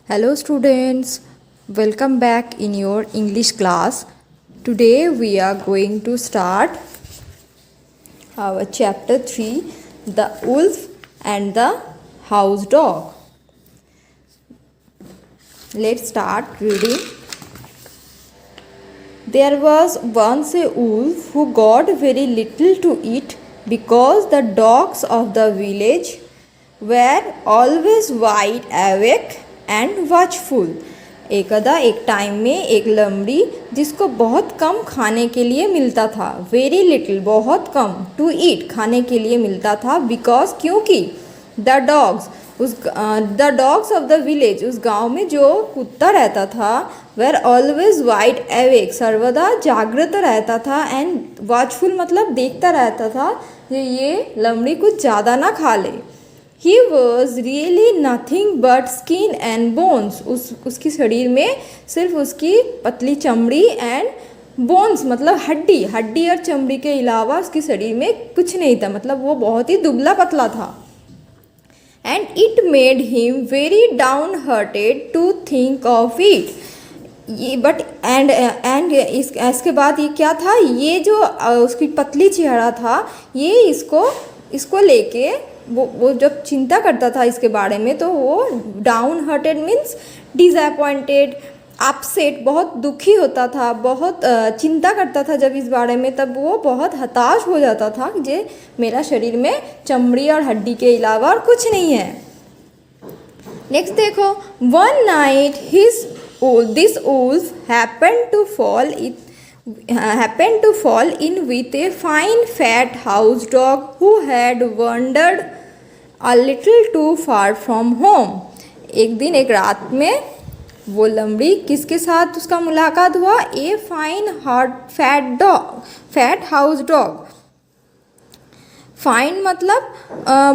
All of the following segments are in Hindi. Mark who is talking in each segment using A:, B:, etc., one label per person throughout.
A: Hello students, welcome back in your English class. Today we are going to start our chapter 3, The Wolf and the House Dog. Let's start reading. There was once a wolf who got very little to eat because the dogs of the village were always wide awake and watchful. एकदा एक टाइम में एक लोमड़ी जिसको बहुत कम खाने के लिए मिलता था, वेरी लिटिल बहुत कम, टू ईट खाने के लिए मिलता था, बिकॉज क्योंकि the dogs of the village उस गांव में जो कुत्ता रहता था वेर ऑलवेज वाइड अवेक सर्वदा जागृत रहता था, एंड वॉचफुल मतलब देखता रहता था कि ये लोमड़ी कुछ ज़्यादा ना खा ले। He was really nothing but skin and bones. उसकी शरीर में सिर्फ उसकी पतली चमड़ी एंड बोन्स मतलब हड्डी और चमड़ी के अलावा उसकी शरीर में कुछ नहीं था, मतलब वो बहुत ही दुबला पतला था। And it made him very down hearted to think of it. ये बट एंड इसके बाद ये क्या था, ये जो उसकी पतली चेहरा था, ये इसको लेके वो जब चिंता करता था इसके बारे में, तो वो down hearted means disappointed, upset, बहुत दुखी होता था, बहुत चिंता करता था जब इस बारे में, तब वो बहुत हताश हो जाता था कि मेरा शरीर में चमड़ी और हड्डी के अलावा और कुछ नहीं है। नेक्स्ट देखो, one night this wolf happened to fall in with a fine fat house dog who had wandered a little too far from home. एक दिन एक रात में वो लोमड़ी किसके साथ उसका मुलाकात हुआ, a fine fat house dog. Fine मतलब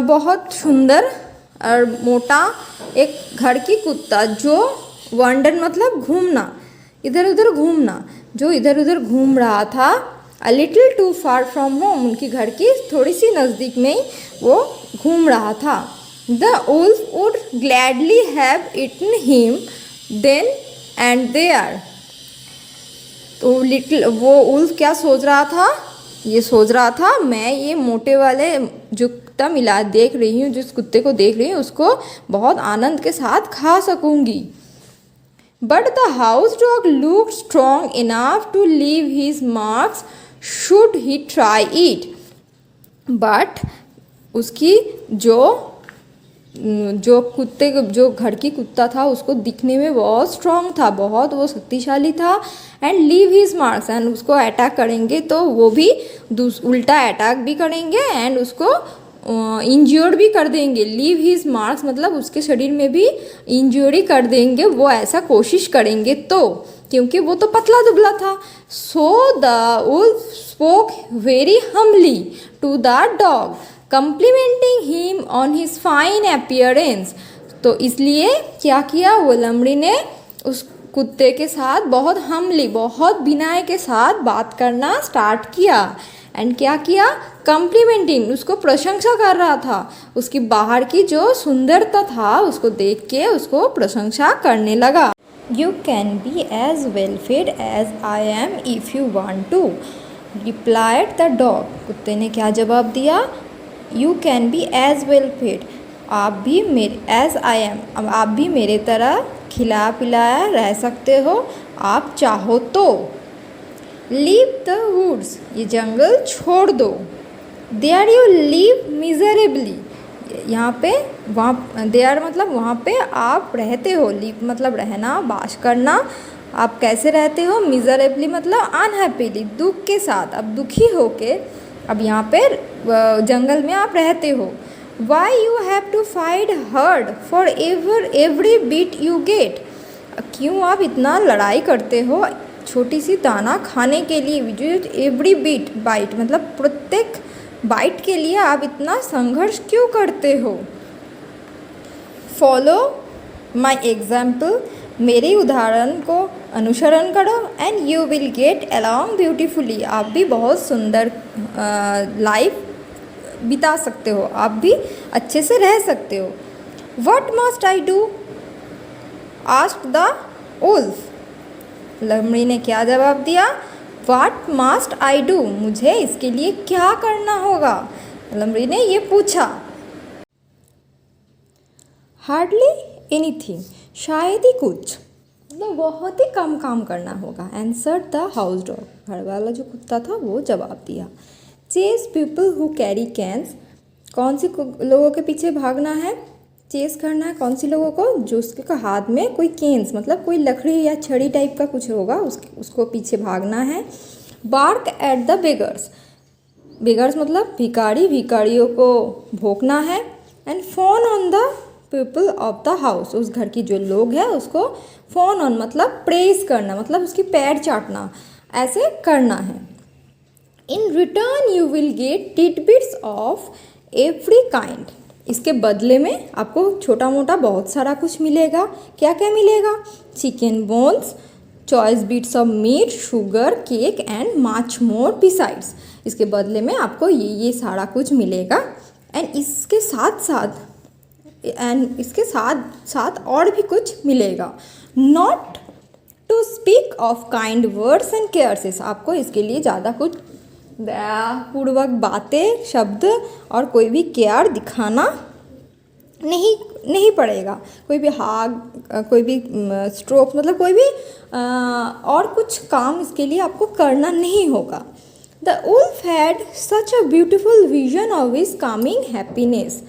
A: बहुत सुंदर और मोटा एक घर की कुत्ता, जो वंडर मतलब घूमना, इधर उधर घूमना, जो इधर उधर घूम रहा था, a little too far from home, उनकी घर की थोड़ी सी नज़दीक में ही वो घूम रहा था। The wolf would gladly have eaten him then and there. तो वो वुल्फ क्या सोच रहा था, ये सोच रहा था मैं ये मोटे वाले जो कुत्ता मिला देख रही हूँ, जिस कुत्ते को देख रही हूँ, उसको बहुत आनंद के साथ खा सकूँगी। But the house dog looked strong enough to leave his marks should he try it. But उसकी जो घर की कुत्ता था, उसको दिखने में बहुत स्ट्रॉन्ग था, बहुत वो शक्तिशाली था, and leave his marks, and उसको अटैक करेंगे तो वो भी उल्टा अटैक भी करेंगे एंड उसको इंज्योर्ड भी कर देंगे। लीव हिज मार्क्स मतलब उसके शरीर में भी इंज्योरी कर देंगे, वो ऐसा कोशिश करेंगे तो, क्योंकि वो तो पतला दुबला था। So the wolf spoke very humbly to the dog complimenting him on his fine appearance. तो इसलिए क्या किया, वो लोमड़ी ने उस कुत्ते के साथ बहुत हम्बली, बहुत विनय के साथ बात करना स्टार्ट किया, एंड क्या किया, कम्प्लीमेंटिंग, उसको प्रशंसा कर रहा था, उसकी बाहर की जो सुंदरता था उसको देख के उसको प्रशंसा करने लगा। You can be as well fed as I am if you want to, replied the dog. कुत्ते ने क्या जवाब दिया, you can be as well fed, आप भी मेरे एज आई एम, आप भी मेरे तरह खिला पिलाया रह सकते हो, आप चाहो तो। लीव द वुड्स, ये जंगल छोड़ दो। देयर यू लिव मिजरेबली, यहाँ पे वहाँ देयर मतलब वहाँ पे आप रहते हो, लिव मतलब रहना, बास करना, आप कैसे रहते हो, मिजरेबली मतलब अनहैप्पीली, दुख के साथ, अब दुखी हो के अब यहाँ पे जंगल में आप रहते हो। Why you have to fight hard for every bite you get, क्यों आप इतना लड़ाई करते हो छोटी सी दाना खाने के लिए, एवरी बाइट मतलब प्रत्येक बाइट के लिए आप इतना संघर्ष क्यों करते हो। फॉलो माई एग्जाम्पल, मेरे उदाहरण को अनुसरण करो, and you will get along beautifully, आप भी बहुत सुंदर लाइफ बिता सकते हो, आप भी अच्छे से रह सकते हो। What must I do, asked the wolf. लोमड़ी ने क्या जवाब दिया? What must I do? मुझे इसके लिए क्या करना होगा? लोमड़ी ने ये पूछा। हार्डली एनीथिंग, शायद ही कुछ, मतलब बहुत ही कम काम करना होगा। आंसर्ड द हाउस डॉग, घर वाला जो कुत्ता था वो जवाब दिया। Chase people who carry cans, कौन सी लोगों के पीछे भागना है, चेस करना है कौन सी लोगों को? जो उसके हाथ में कोई कैन्स मतलब कोई लकड़ी या छड़ी टाइप का कुछ होगा उसको पीछे भागना है। Bark at the beggars, beggars मतलब भिखारी, भिखारियों को भौंकना है। And fawn on the people of the house, उस घर की जो लोग हैं उसको फोन ऑन मतलब प्रेस करना, मतलब उसकी पैर चाटना, ऐसे करना है। In return you will get titbits of every kind, इसके बदले में आपको छोटा मोटा बहुत सारा कुछ मिलेगा। क्या क्या मिलेगा? Chicken bones, choice bits of meat, sugar, cake and much more besides, इसके बदले में आपको ये सारा कुछ मिलेगा। एंड इसके साथ साथ और भी कुछ मिलेगा। Not to speak of kind words and cares, आपको इसके लिए ज़्यादा कुछ दयापूर्वक बातें, शब्द और कोई भी केयर दिखाना नहीं पड़ेगा। कोई भी कोई भी स्ट्रोक मतलब कोई भी और कुछ काम इसके लिए आपको करना नहीं होगा। The wolf had such a beautiful vision of his coming happiness,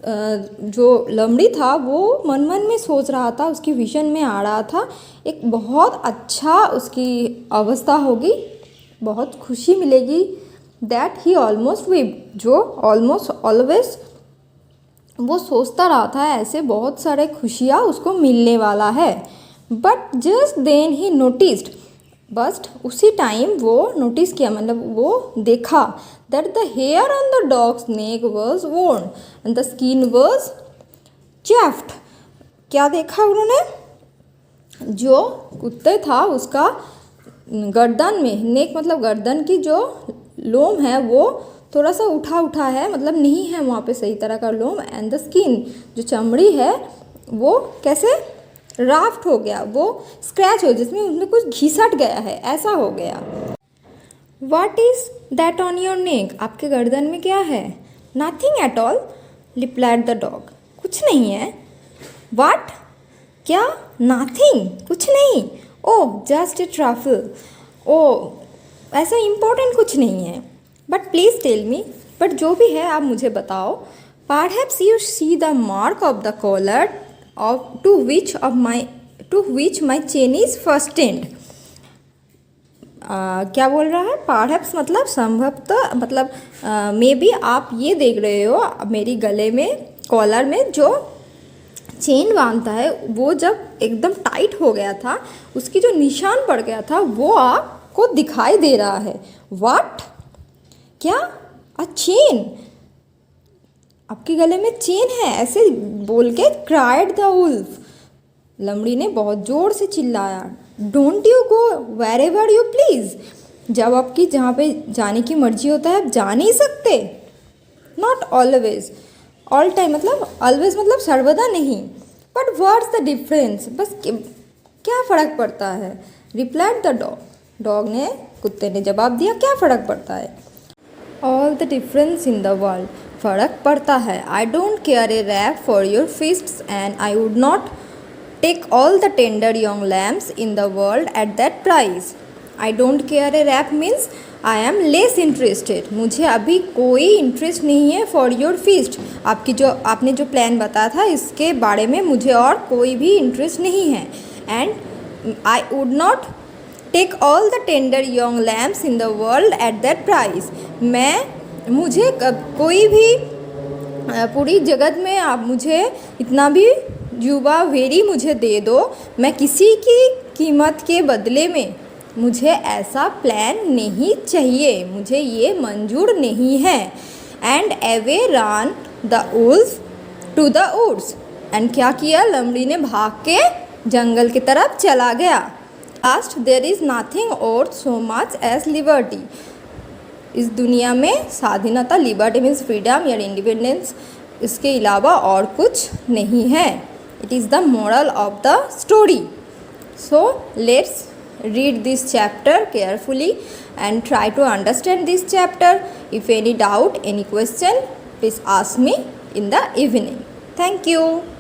A: जो लोमड़ी था वो मन में सोच रहा था, उसकी विजन में आ रहा था एक बहुत अच्छा उसकी अवस्था होगी, बहुत खुशी मिलेगी। दैट ही ऑलमोस्ट वीप, जो ऑलमोस्ट ऑलवेज वो सोचता रहा था ऐसे बहुत सारे खुशियाँ उसको मिलने वाला है। But just then he noticed, बस उसी टाइम वो नोटिस किया मतलब वो देखा that the hair on the dog's neck was worn and the skin was chafed. क्या देखा उन्होंने? जो कुत्ते था उसका गर्दन में, नेक मतलब गर्दन की जो लोम है वो थोड़ा सा उठा है, मतलब नहीं है वहाँ पे सही तरह का लोम। एंड द स्किन, जो चमड़ी है वो कैसे राफ्ट हो गया, वो स्क्रैच हो, जिसमें उसमें कुछ घिसट गया है, ऐसा हो गया। What is that on your neck, आपके गर्दन में क्या है? Nothing at all replied the dog, कुछ नहीं है। व्हाट, क्या? नथिंग, कुछ नहीं। ओह जस्ट ए ट्रफल, ओह ऐसा इम्पोर्टेंट कुछ नहीं है। But please tell me, but जो भी है आप मुझे बताओ। Perhaps you see the mark of the collar of to which my chain is fastened. क्या बोल रहा है? परहैप्स मतलब संभवतः, मतलब मे बी आप ये देख रहे हो मेरी गले में, कॉलर में जो चेन बांधता है वो जब एकदम टाइट हो गया था, उसकी जो निशान पड़ गया था वो आपको दिखाई दे रहा है। व्हाट, क्या? अ चेन, आपके गले में चेन है, ऐसे बोल के क्राइड द वुल्फ, लोमड़ी ने बहुत ज़ोर से चिल्लाया। Don't you go wherever you please, जब आपकी जहाँ पे जाने की मर्जी होता है आप जा नहीं सकते। नॉट ऑलवेज, ऑल टाइम मतलब ऑलवेज मतलब सर्वदा नहीं। बट व्हाट्स द डिफरेंस, बस क्या फ़र्क पड़ता है? रिप्लाइड द डॉग, डॉग ने, कुत्ते ने जवाब दिया, क्या फ़र्क पड़ता है? All the difference in the world, फ़र्क पड़ता है। I don't care a rap for your fists and I would not take all the tender young lambs in the world at that price. I don't care a rap means I am less interested, मुझे अभी कोई इंटरेस्ट नहीं है। फॉर योर फिस्ट, आपने जो प्लान बताया था इसके बारे में मुझे और कोई भी इंटरेस्ट नहीं है। And I would not take all the tender young lambs in the world at that price, मुझे कोई भी पूरी जगत में आप मुझे इतना भी युवा वेरी मुझे दे दो, मैं किसी की कीमत के बदले में, मुझे ऐसा प्लान नहीं चाहिए, मुझे ये मंजूर नहीं है। And away ran the wolf to the woods, and क्या किया? लोमड़ी ने भाग के जंगल की तरफ चला गया। लास्ट देयर इज़ नथिंग और सो मच एज लिबर्टी, इस दुनिया में स्वाधीनता, लिबर्टी मीन्स फ्रीडम या इंडिपेंडेंस, इसके अलावा और कुछ नहीं है। It is the moral of the story. So let's read this chapter carefully and try to understand this chapter. If any doubt, any question, please ask me in the evening. Thank you.